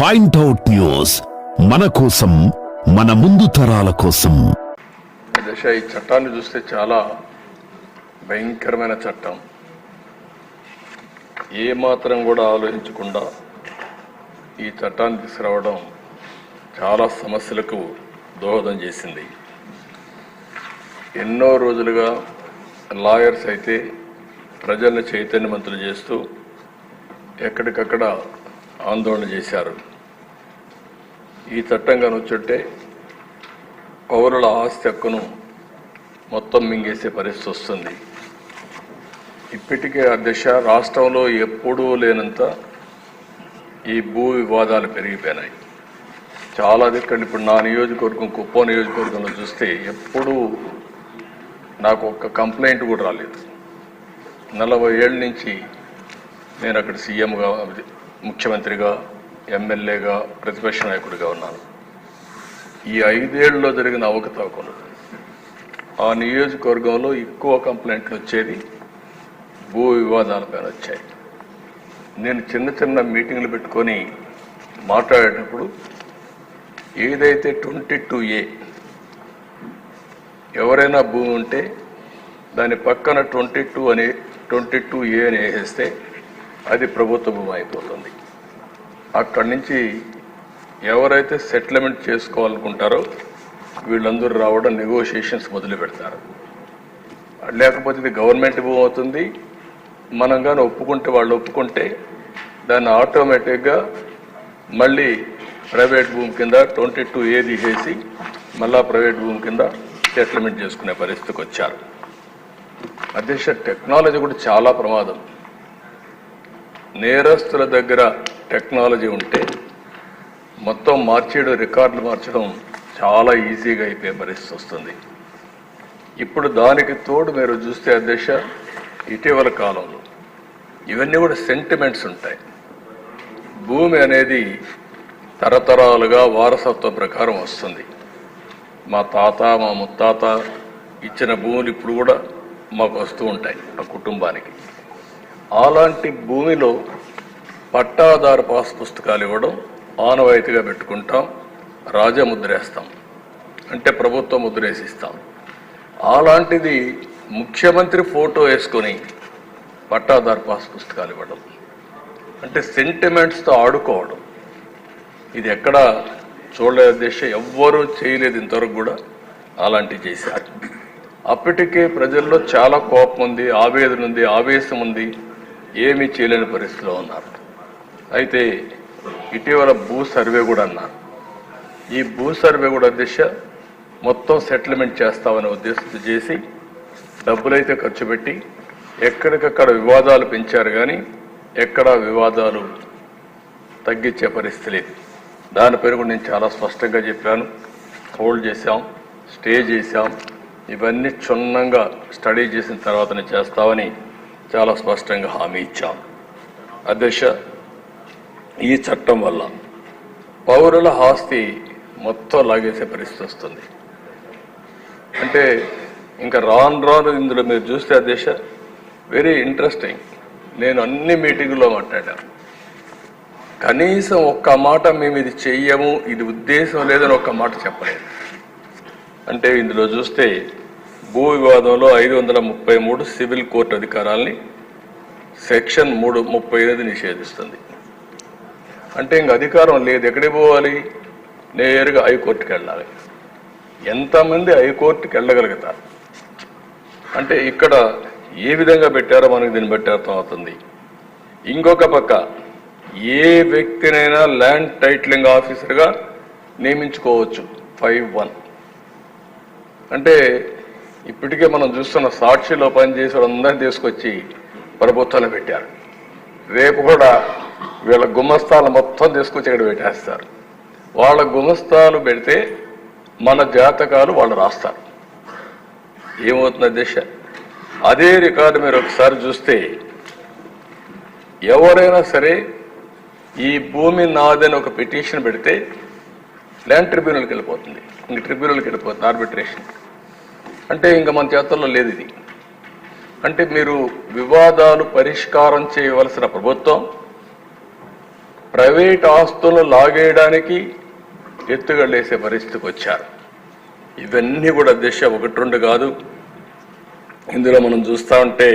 Point out news, మన కోసం, మన ముందు తరాల కోసం. ఈ చట్టాన్ని చూస్తే చాలా భయంకరమైన చట్టం. ఏ మాత్రం కూడా ఆలోచించకుండా ఈ చట్టాన్ని తీసుకురావడం చాలా సమస్యలకు దోహదం చేసింది. ఎన్నో రోజులుగా లాయర్స్ అయితే ప్రజల్ని చైతన్యవంతులు చేస్తూ ఎక్కడికక్కడ ఆందోళన చేశారు. ఈ చట్టం కనుచుంటే పౌరుల ఆస్తి హక్కును మొత్తం మింగేసే పరిస్థితి వస్తుంది. ఇప్పటికే అధ్యక్ష రాష్ట్రంలో ఎప్పుడూ లేనంత ఈ భూ వివాదాలు పెరిగిపోయినాయి. చాలా దిక్కండి. ఇప్పుడు నా నియోజకవర్గం కుప్పం నియోజకవర్గంలో చూస్తే ఎప్పుడూ నాకు ఒక్క కంప్లైంట్ కూడా రాలేదు. 40 ఏళ్ళ నుంచి నేను అక్కడ సీఎంగా, ముఖ్యమంత్రిగా, ఎమ్మెల్యేగా, ప్రతిపక్ష నాయకుడిగా ఉన్నాను. ఈ 5 ఏళ్లలో జరిగిన అవకతవకలు ఆ నియోజకవర్గంలో ఎక్కువ కంప్లైంట్లు వచ్చేది భూ వివాదాలపైన వచ్చాయి. నేను చిన్న చిన్న మీటింగ్లు పెట్టుకొని మాట్లాడేటప్పుడు ఏదైతే 22A ఎవరైనా భూమి ఉంటే దాని పక్కన 22A అని వేసేస్తే అది ప్రభుత్వ భూమి అయిపోతుంది. అక్కడి నుంచి ఎవరైతే సెటిల్మెంట్ చేసుకోవాలనుకుంటారో వీళ్ళందరూ రావడం, నెగోషియేషన్స్ మొదలు పెడతారు. లేకపోతే ఇది గవర్నమెంట్ భూమి అవుతుంది. మనం కానీ ఒప్పుకుంటే, వాళ్ళు ఒప్పుకుంటే దాన్ని ఆటోమేటిక్గా మళ్ళీ ప్రైవేట్ భూమి కింద 22A తీసేసి మళ్ళా ప్రైవేట్ భూమి కింద సెటిల్మెంట్ చేసుకునే పరిస్థితికి వచ్చారు. అధ్యక్ష, టెక్నాలజీ కూడా చాలా ప్రమాదం. నేరస్తుల దగ్గర టెక్నాలజీ ఉంటే మొత్తం మార్చేయడం, రికార్డులు మార్చడం చాలా ఈజీగా అయిపోయే పరిస్థితి వస్తుంది. ఇప్పుడు దానికి తోడు మీరు చూస్తే అధ్యక్ష, ఇటీవల కాలంలో ఇవన్నీ కూడా సెంటిమెంట్స్ ఉంటాయి. భూమి అనేది తరతరాలుగా వారసత్వ ప్రకారం వస్తుంది. మా తాత, మా ముత్తాత ఇచ్చిన భూములు ఇప్పుడు కూడా మాకు వస్తూ ఉంటాయి ఆ కుటుంబానికి. అలాంటి భూమిలో పట్టాదారు పాస్ పుస్తకాలు ఇవ్వడం ఆనవాయితీగా పెట్టుకుంటాం. రాజముద్రేస్తాం, అంటే ప్రభుత్వం ముద్రేసిస్తాం. అలాంటిది ముఖ్యమంత్రి ఫోటో వేసుకొని పట్టాదారు పాస్ పుస్తకాలు ఇవ్వడం అంటే సెంటిమెంట్స్తో ఆడుకోవడం. ఇది ఎక్కడ చూడలేదు అధ్యక్ష, ఎవ్వరూ చేయలేదు ఇంతవరకు కూడా. అలాంటివి చేశారు. అప్పటికే ప్రజల్లో చాలా కోపం ఉంది, ఆవేదన ఉంది, ఆవేశం ఉంది. ఏమీ చేయలేని పరిస్థితిలో ఉన్నారు. అయితే ఇటీవల భూ సర్వే కూడా అన్నారు. ఈ భూ సర్వే కూడా అధ్యక్ష మొత్తం సెటిల్మెంట్ చేస్తామనే ఉద్దేశంతో చేసి డబ్బులైతే ఖర్చు పెట్టి ఎక్కడికక్కడ వివాదాలు పెంచారు, కానీ ఎక్కడా వివాదాలు తగ్గించే పరిస్థితి లేదు. దాని పేరు కూడా నేను చాలా స్పష్టంగా చెప్పాను. హోల్డ్ చేశాం, స్టే చేశాం. ఇవన్నీ క్షుణ్ణంగా స్టడీ చేసిన తర్వాతనే చేస్తామని చాలా స్పష్టంగా హామీ ఇచ్చాం. అధ్యక్ష, ఈ చట్టం వల్ల పౌరుల ఆస్తి మొత్తం లాగేసే పరిస్థితి వస్తుంది. అంటే ఇంకా రాను ఇందులో మీరు చూస్తే అధ్యక్ష వెరీ ఇంట్రెస్టింగ్. నేను అన్ని మీటింగుల్లో మాట్లాడాను. కనీసం ఒక్క మాట మేము ఇది చెయ్యము, ఇది ఉద్దేశం లేదని ఒక్క మాట చెప్పలేదు. అంటే ఇందులో చూస్తే భూ వివాదంలో 533 సివిల్ కోర్టు అధికారాలని సెక్షన్ 338 నిషేధిస్తుంది. అంటే ఇంక అధికారం లేదు. ఎక్కడికి పోవాలి? నేరుగా హైకోర్టుకి వెళ్ళాలి. ఎంతమంది హైకోర్టుకి వెళ్ళగలుగుతారు? అంటే ఇక్కడ ఏ విధంగా పెట్టారో మనకు దీన్ని బట్టి అర్థమవుతుంది. ఇంకొక పక్క ఏ వ్యక్తినైనా ల్యాండ్ టైటిలింగ్ ఆఫీసర్గా నియమించుకోవచ్చు 5(1). అంటే ఇప్పటికే మనం చూస్తున్న సాక్షిలో పనిచేసే వాళ్ళందరినీ తీసుకొచ్చి ప్రభుత్వాలు పెట్టారు. రేపు కూడా వీళ్ళ గుమస్తాలు మొత్తం తీసుకొచ్చి ఇక్కడ పెట్టేస్తారు. వాళ్ళ గుమస్తాలు పెడితే మన జాతకాలు వాళ్ళు రాస్తారు. ఏమవుతుంది అధ్యక్ష? అదే రికార్డు మీరు ఒకసారి చూస్తే ఎవరైనా సరే ఈ భూమి నాదని ఒక పిటిషన్ పెడితే ల్యాండ్ ట్రిబ్యునల్కి వెళ్ళిపోతుంది. ఇంక ట్రిబ్యునల్కి వెళ్ళిపోతుంది, ఆర్బిట్రేషన్. అంటే ఇంకా మన చేతుల్లో లేదు ఇది. అంటే మీరు వివాదాలు పరిష్కారం చేయవలసిన ప్రభుత్వం ప్రైవేట్ ఆస్తులను లాగేయడానికి ఎత్తుగడలేసే పరిస్థితికి వచ్చారు. ఇవన్నీ కూడా దిశ 1-2 కాదు. ఇందులో మనం చూస్తూ ఉంటే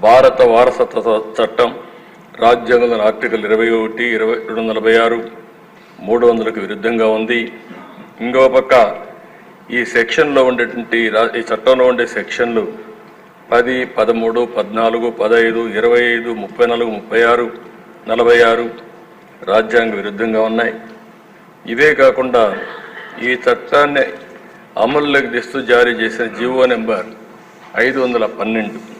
భారత వారసత్వ చట్టం రాజ్యాంగంలో ఆర్టికల్ 21, 246, 300కు విరుద్ధంగా ఉంది. ఇంకో పక్క ఈ సెక్షన్లో ఉండేటువంటి ఈ చట్టంలో ఉండే సెక్షన్లు 10, 13, 14, 15, 25, 34, 36, 46 రాజ్యాంగ విరుద్ధంగా ఉన్నాయి. ఇవే కాకుండా ఈ చట్టాన్ని అమల్లోకి తెస్తూ జారీ చేసిన జీవో నెంబర్ 512